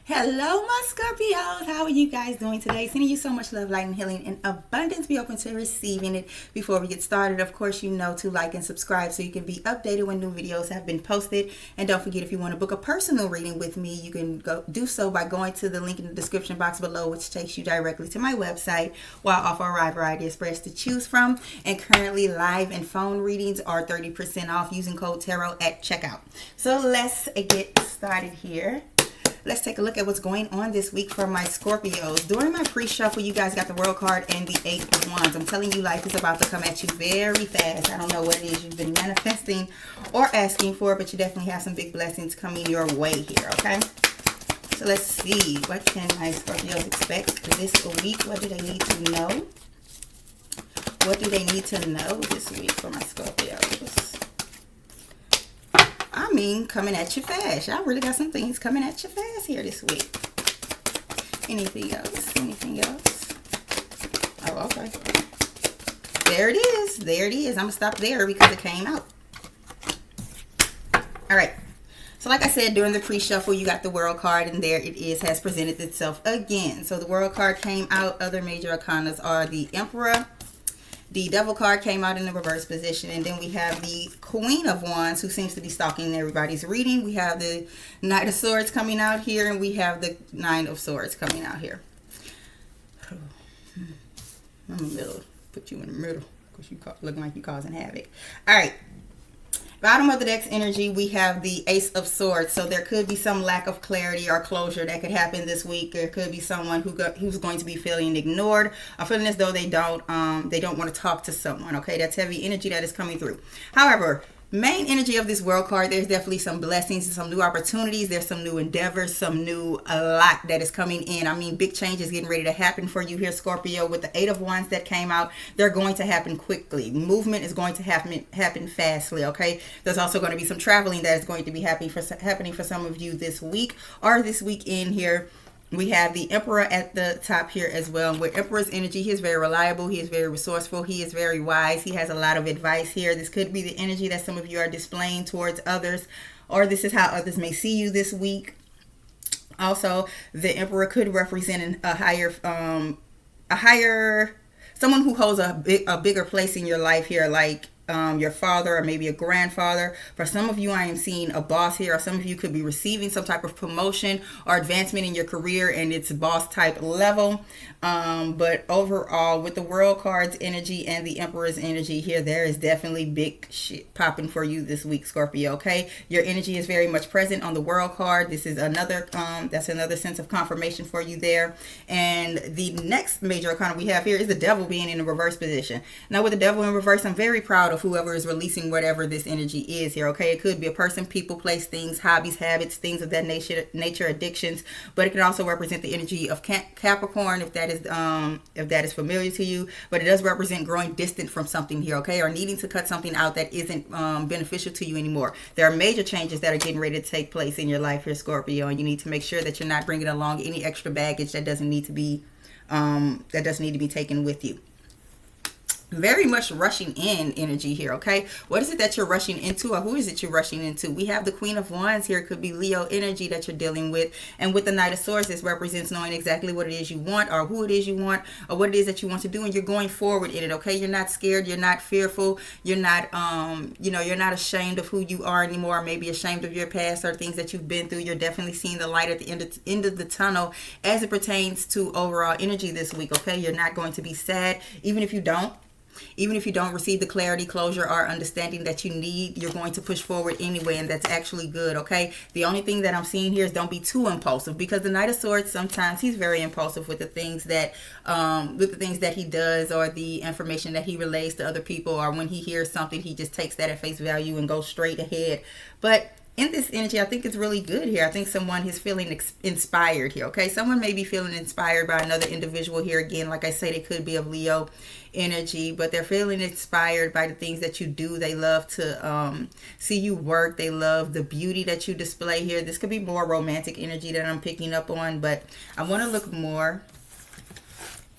Hello, my Scorpios. How are you guys doing today? Sending you so much love, light, and healing and abundance. Be open to receiving it. Before we get started, of course, you know to like and subscribe so you can be updated when new videos have been posted. And don't forget, if you want to book a personal reading with me, you can go do so by going to the link in the description box below, which takes you directly to my website, where I offer a wide variety of spreads to choose from. And currently, live and phone readings are 30% off using code TAROT at checkout. So let's get started here. Let's take a look at what's going on this week for my Scorpios. During my pre-shuffle, you guys got the World card and the 8 of Wands. I'm telling you, life is about to come at you very fast. I don't know what it is you've been manifesting or asking for, but you definitely have some big blessings coming your way here, okay? So let's see. What can my Scorpios expect this week? What do they need to know? What do they need to know this week for my Scorpios? I mean, coming at you fast. Y'all really got some things coming at you fast here this week. Anything else? Anything else? Oh, okay. There it is. There it is. I'm going to stop there because it came out. All right. So like I said, during the pre-shuffle, you got the World card, and there it is, has presented itself again. So the World card came out. Other major arcanas are the Emperor. The Devil card came out in the reverse position. And then we have the Queen of Wands, who seems to be stalking everybody's reading. We have the Knight of Swords coming out here. And we have the Nine of Swords coming out here. I'm in the middle. Put you in the middle because you looking like you're causing havoc. All right. Bottom of the deck's energy, we have the Ace of Swords. So there could be some lack of clarity or closure that could happen this week. There could be someone who's going to be feeling ignored, or feeling as though they don't want to talk to someone. Okay, that's heavy energy that is coming through. However, main energy of this World card, there's definitely some blessings, some new opportunities, there's some new endeavors, some new a lot that is coming in. I mean, big changes getting ready to happen for you here, Scorpio. With the 8 of Wands that came out, they're going to happen quickly. Movement is going to happen fastly, okay? There's also going to be some traveling that is going to be happening for some of you this week or this weekend here. We have the Emperor at the top here as well. With Emperor's energy, he is very reliable. He is very resourceful. He is very wise. He has a lot of advice here. This could be the energy that some of you are displaying towards others, or this is how others may see you this week. Also, the Emperor could represent a higher, someone who holds a bigger place in your life here, like your father or maybe a grandfather. For some of you, I am seeing a boss here, or some of you could be receiving some type of promotion or advancement in your career, and it's boss type level. But overall, with the World card's energy and the Emperor's energy here, there is definitely big shit popping for you this week, Scorpio. Okay, your energy is very much present on the World card. This is another that's another sense of confirmation for you there. And the next major arcana we have here is the Devil being in a reverse position. Now, with the Devil in reverse, I'm very proud of whoever is releasing whatever this energy is here. Okay, it could be a person, people, place, things, hobbies, habits, things of that nature, addictions. But it can also represent the energy of Capricorn, if that is familiar to you. But it does represent growing distant from something here, okay, or needing to cut something out that isn't beneficial to you anymore. There are major changes that are getting ready to take place in your life here, Scorpio, and you need to make sure that you're not bringing along any extra baggage that doesn't need to be taken with you. Very much rushing in energy here, okay? What is it that you're rushing into, or who is it you're rushing into? We have the Queen of Wands here. It could be Leo energy that you're dealing with. And with the Knight of Swords, this represents knowing exactly what it is you want, or who it is you want, or what it is that you want to do, and you're going forward in it, okay? You're not scared, you're not fearful, you're not you're not ashamed of who you are anymore, or maybe ashamed of your past or things that you've been through. You're definitely seeing the light at the end of the tunnel as it pertains to overall energy this week, okay? You're not going to be sad, even if you don't receive the clarity, closure, or understanding that you need. You're going to push forward anyway, and that's actually good, okay? The only thing that I'm seeing here is don't be too impulsive, because the Knight of Swords, sometimes he's very impulsive with the things that he does, or the information that he relays to other people, or when he hears something, he just takes that at face value and goes straight ahead. But in this energy, I think it's really good here. I think someone is feeling inspired here, okay? Someone may be feeling inspired by another individual here. Again, like I said, it could be of Leo energy, but they're feeling inspired by the things that you do. They love to see you work. They love the beauty that you display here. This could be more romantic energy that I'm picking up on, but I want to look more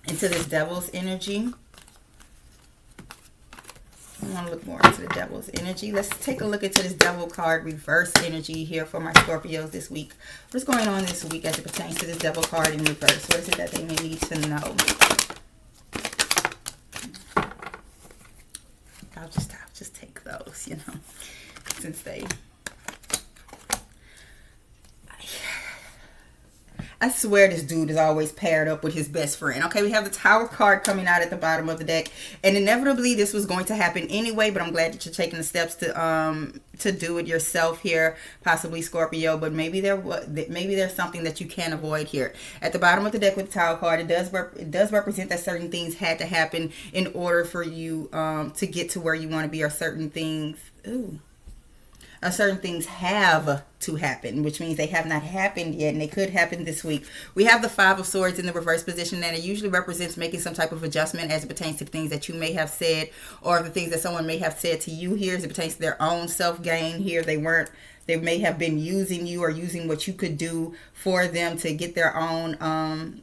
into this Devil's energy. I want to look more into the devil's energy. Let's take a look into this devil card reverse energy here for my Scorpios this week. What's going on this week as it pertains to this devil card in reverse? What is it that they may need to know? I'll just take those, you know, since they... I swear this dude is always paired up with his best friend. Okay, we have the Tower card coming out at the bottom of the deck. And inevitably, this was going to happen anyway. But I'm glad that you're taking the steps to do it yourself here. Possibly Scorpio. But maybe there's something that you can avoid here. At the bottom of the deck with the Tower card, it does represent that certain things had to happen in order for you to get to where you want to be. Or certain things... Ooh. Certain things have to happen, which means they have not happened yet, and they could happen this week. We have the Five of Swords in the reverse position, and it usually represents making some type of adjustment as it pertains to things that you may have said, or the things that someone may have said to you here as it pertains to their own self-gain here. They may have been using you or using what you could do for them to get their own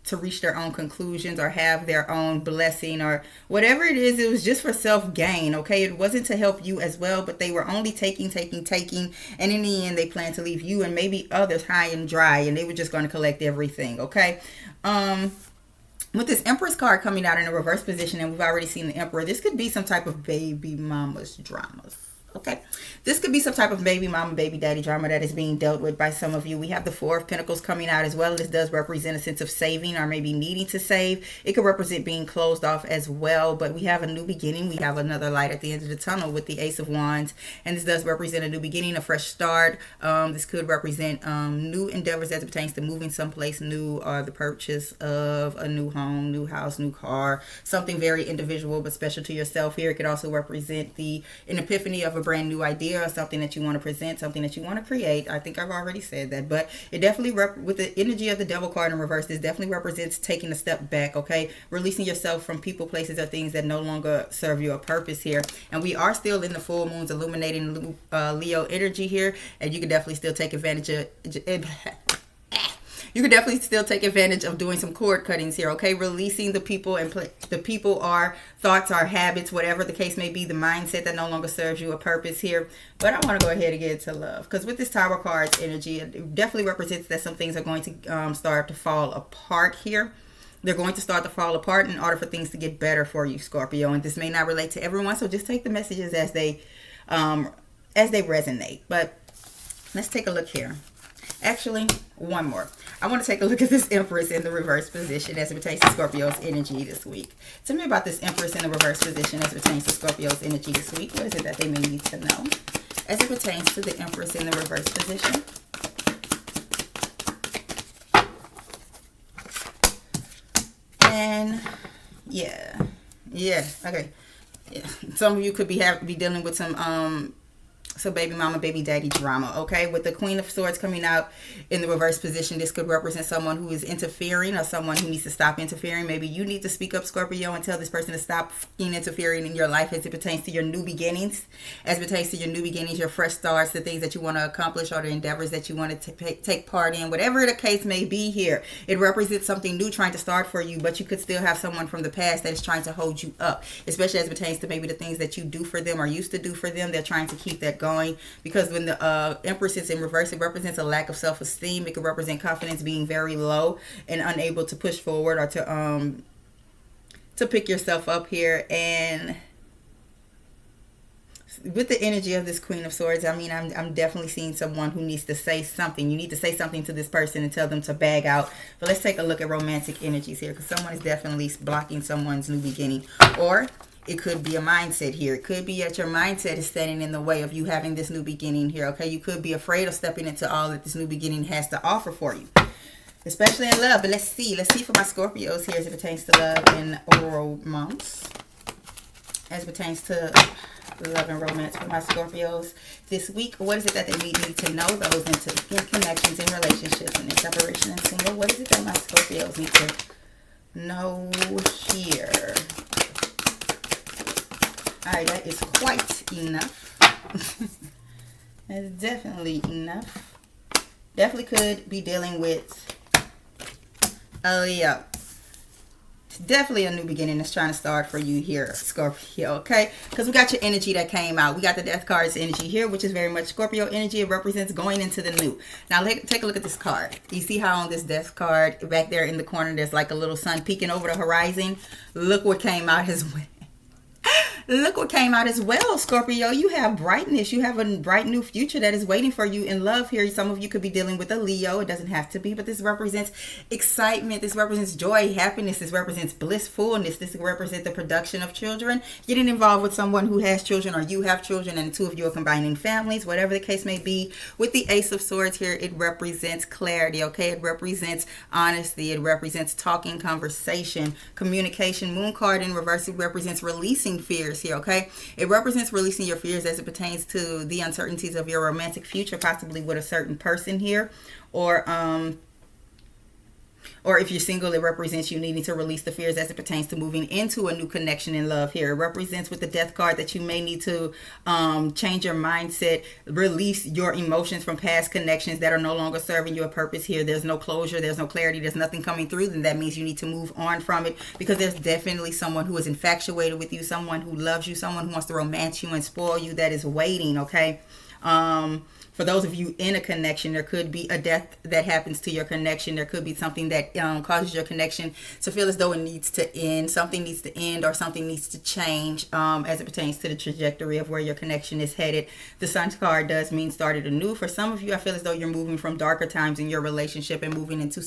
to reach their own conclusions or have their own blessing or whatever it is. It was just for self-gain, okay? It wasn't to help you as well, but they were only taking, and in the end, they plan to leave you and maybe others high and dry, and they were just going to collect everything, okay? With this Empress card coming out in a reverse position, and we've already seen the Emperor, this could be some type of baby mama's dramas. Okay, this could be some type of baby mama, baby daddy drama that is being dealt with by some of you. We have the Four of Pentacles coming out as well. This does represent a sense of saving or maybe needing to save. It could represent being closed off as well, but we have a new beginning. We have another light at the end of the tunnel with the Ace of Wands, and this does represent a new beginning, a fresh start. This could represent new endeavors as it pertains to moving someplace new or the purchase of a new home, new house, new car, something very individual but special to yourself here. It could also represent an epiphany of a brand new idea or something that you want to present, something that you want to create. I think I've already said that, but it definitely with the energy of the Devil card in reverse, this definitely represents taking a step back, okay? Releasing yourself from people, places, or things that no longer serve you a purpose here. And we are still in the full moon's illuminating Leo energy here, and you can definitely still take advantage of you can definitely still take advantage of doing some cord cuttings here, okay? Releasing the people and the people or thoughts or habits, whatever the case may be, the mindset that no longer serves you a purpose here. But I want to go ahead and get into love, because with this Tower card's energy, it definitely represents that some things are going to start to fall apart here. They're going to start to fall apart in order for things to get better for you, Scorpio. And this may not relate to everyone, so just take the messages as they resonate. But let's take a look here. Actually, one more. I want to take a look at this Empress in the reverse position as it pertains to Scorpio's energy this week. Tell me about this Empress in the reverse position as it pertains to Scorpio's energy this week. What is it that they may need to know as it pertains to the Empress in the reverse position? And yeah, okay. Yeah. Some of you could be dealing with some baby mama, baby daddy drama, okay? With the Queen of Swords coming out in the reverse position, this could represent someone who is interfering or someone who needs to stop interfering. Maybe you need to speak up, Scorpio, and tell this person to stop interfering in your life as it pertains to your new beginnings. As it pertains to your new beginnings, your fresh starts, the things that you want to accomplish or the endeavors that you want to take part in. Whatever the case may be here, it represents something new trying to start for you, but you could still have someone from the past that is trying to hold you up, especially as it pertains to maybe the things that you do for them or used to do for them. They're trying to keep that going, because when the Empress is in reverse, it represents a lack of self-esteem. It could represent confidence being very low and unable to push forward or to pick yourself up here. And with the energy of this Queen of Swords, I mean, I'm definitely seeing someone who needs to say something. You need to say something to this person and tell them to bag out. But let's take a look at romantic energies here, because someone is definitely blocking someone's new beginning. Or it could be a mindset here. It could be that your mindset is standing in the way of you having this new beginning here, okay? You could be afraid of stepping into all that this new beginning has to offer for you, especially in love. But let's see for my Scorpios here as it pertains to love and romance. As it pertains to love and romance for my Scorpios this week, what is it that they need to know? Those in connections, in relationships, and in separation and single. What is it that my Scorpios need to know here? Alright, that is quite enough. That's definitely enough. Definitely could be dealing with a Leo. Definitely a new beginning that's trying to start for you here, Scorpio, okay? Because we got your energy that came out. We got the Death card's energy here, which is very much Scorpio energy. It represents going into the new. Now, take a look at this card. You see how on this Death card, back there in the corner, there's like a little sun peeking over the horizon? Look what came out as well. Look what came out as well, Scorpio. You have brightness. You have a bright new future that is waiting for you in love here. Some of you could be dealing with a Leo. It doesn't have to be, but this represents excitement. This represents joy, happiness. This represents blissfulness. This represents the production of children. Getting involved with someone who has children, or you have children, and the two of you are combining families, whatever the case may be. With the Ace of Swords here, it represents clarity, okay? It represents honesty. It represents talking, conversation, communication. Moon card in reverse, it represents releasing fears here, okay? It represents releasing your fears as it pertains to the uncertainties of your romantic future, possibly with a certain person here, or if you're single, it represents you needing to release the fears as it pertains to moving into a new connection in love here. It represents with the Death card that you may need to change your mindset, release your emotions from past connections that are no longer serving you a purpose here. There's no closure, there's no clarity, there's nothing coming through. Then that means you need to move on from it, because there's definitely someone who is infatuated with you, someone who loves you, someone who wants to romance you and spoil you, that is waiting, okay? For those of you in a connection, there could be a death that happens to your connection. There could be something that causes your connection to feel as though it needs to end. Something needs to end, or something needs to change as it pertains to the trajectory of where your connection is headed. The Sun card does mean started anew. For some of you, I feel as though you're moving from darker times in your relationship and moving into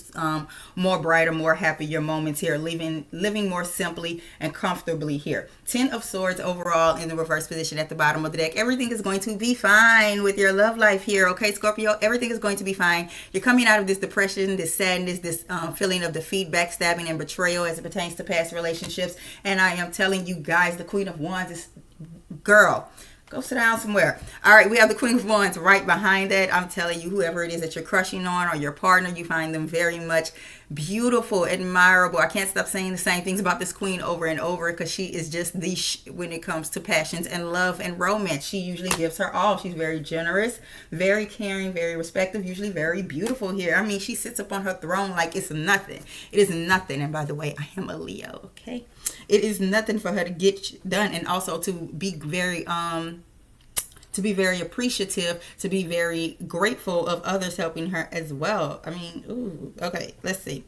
more brighter, more happier moments here. Living more simply and comfortably here. 10 of Swords overall in the reverse position at the bottom of the deck. Everything is going to be fine with your love life here, okay, Scorpio? Everything is going to be fine. You're coming out of this depression, this sadness, this feeling of defeat, backstabbing, and betrayal as it pertains to past relationships. And I am telling you guys, the Queen of Wands is, girl, go sit down somewhere. All right, we have the Queen of Wands right behind that. I'm telling you, whoever it is that you're crushing on, or your partner, you find them very much beautiful, admirable. I can't stop saying the same things about this queen over and over, because she is just when it comes to passions and love and romance. She usually gives her all. She's very generous, very caring, very respectful, usually very beautiful here. I mean, she sits up on her throne like it's nothing. It is nothing. And by the way, I am a Leo, okay? It is nothing for her to get done, and also to be very appreciative, to be very grateful of others helping her as well. I mean, ooh, okay, let's see.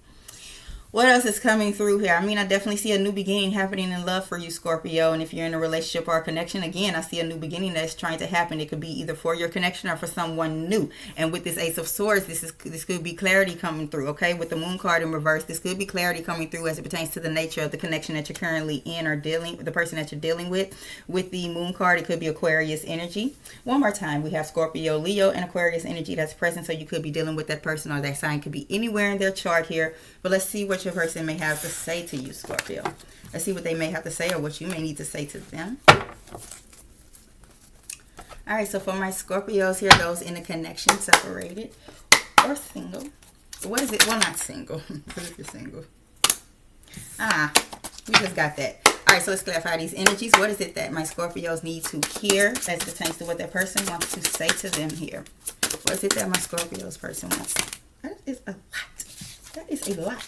What else is coming through here? I mean, I definitely see a new beginning happening in love for you, Scorpio. And if you're in a relationship or a connection, again, I see a new beginning that's trying to happen. It could be either for your connection or for someone new. And with this Ace of Swords, this could be clarity coming through, okay? With the Moon card in reverse, this could be clarity coming through as it pertains to the nature of the connection that you're currently in, or the person that you're dealing with. With the Moon card, it could be Aquarius energy. One more time, we have Scorpio, Leo, and Aquarius energy that's present. So you could be dealing with that person, or that sign could be anywhere in their chart here. But let's see what your person may have to say to you, Scorpio. Let's see what they may have to say, or what you may need to say to them. All right, so for my Scorpios here, those in a connection, separated or single. What is it? Well, not single. What if you're single? We just got that. All right, so let's clarify these energies. What is it that my Scorpios need to hear as it pertains to what that person wants to say to them here? What is it that my Scorpios person wants? That is a lot. That is a lot.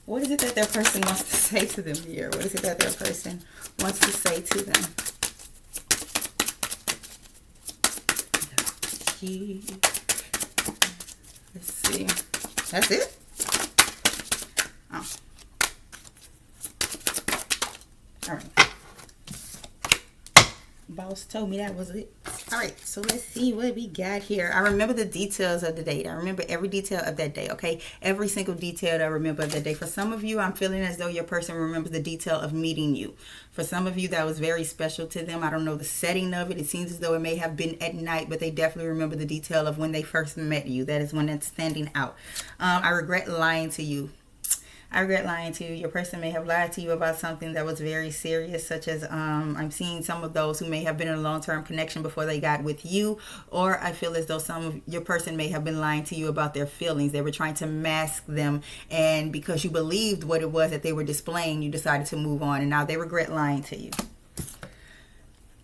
What is it that their person wants to say to them here? What is it that their person wants to say to them? Let's see. That's it? Oh. All right. Boss told me that was it. All right, so let's see what we got here. I remember the details of the date. I remember every detail of that day, okay? Every single detail that I remember of that day. For some of you, I'm feeling as though your person remembers the detail of meeting you. For some of you, that was very special to them. I don't know the setting of it. It seems as though it may have been at night, but they definitely remember the detail of when they first met you. That is when it's standing out. I regret lying to you. I regret lying to you. Your person may have lied to you about something that was very serious, such as I'm seeing some of those who may have been in a long-term connection before they got with you, or I feel as though some of your person may have been lying to you about their feelings. They were trying to mask them, and because you believed what it was that they were displaying, you decided to move on, and now they regret lying to you.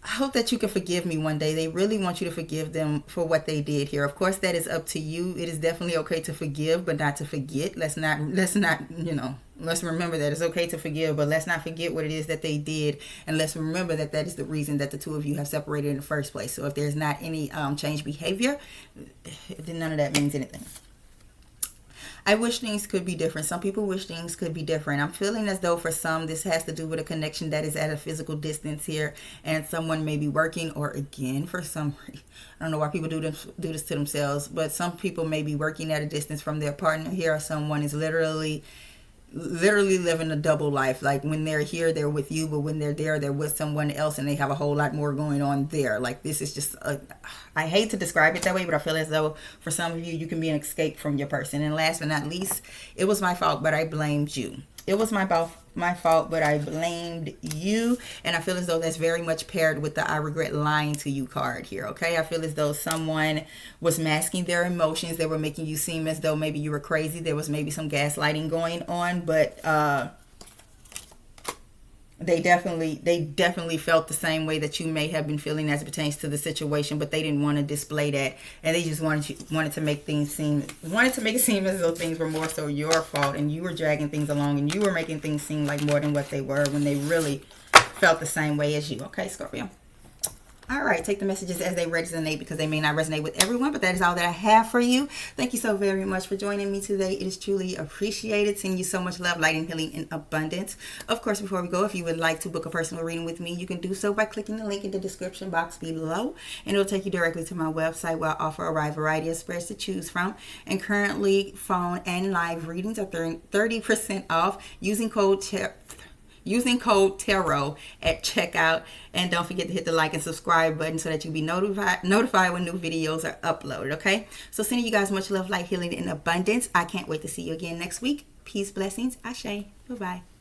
I hope that you can forgive me one day. They really want you to forgive them for what they did here. Of course, that is up to you. It is definitely okay to forgive, but not to forget. Let's not, Let's remember that it's okay to forgive, but let's not forget what it is that they did, and let's remember that that is the reason that the two of you have separated in the first place. So if there's not any changed behavior, then none of that means anything. I wish things could be different. Some people wish things could be different. I'm feeling as though for some, this has to do with a connection that is at a physical distance here, and someone may be working, or again, for some, I don't know why people do this to themselves, but some people may be working at a distance from their partner here, or someone is literally living a double life. Like when they're here, they're with you, but when they're there, they're with someone else, and they have a whole lot more going on there. Like this is just I hate to describe it that way, but I feel as though for some of you, you can be an escape from your person. And last but not least, it was my fault, but I blamed you. It was my fault, but I blamed you. And I feel as though that's very much paired with the I regret lying to you card here, okay? I feel as though someone was masking their emotions. They were making you seem as though maybe you were crazy. There was maybe some gaslighting going on, but they definitely felt the same way that you may have been feeling as it pertains to the situation, but they didn't want to display that, and they just wanted to make it seem as though things were more so your fault, and you were dragging things along, and you were making things seem like more than what they were, when they really felt the same way as you. Okay, Scorpio. All right, take the messages as they resonate, because they may not resonate with everyone, but that is all that I have for you. Thank you so very much for joining me today. It is truly appreciated. Sending you so much love, light, and healing in abundance. Of course, before we go, if you would like to book a personal reading with me, you can do so by clicking the link in the description box below, and it'll take you directly to my website, where I offer a wide variety of spreads to choose from. And currently, phone and live readings are 30% off using code TAROT at checkout. And don't forget to hit the like and subscribe button so that you'll be notified when new videos are uploaded, okay? So sending you guys much love, light, healing, and abundance. I can't wait to see you again next week. Peace, blessings, ashe. Bye-bye.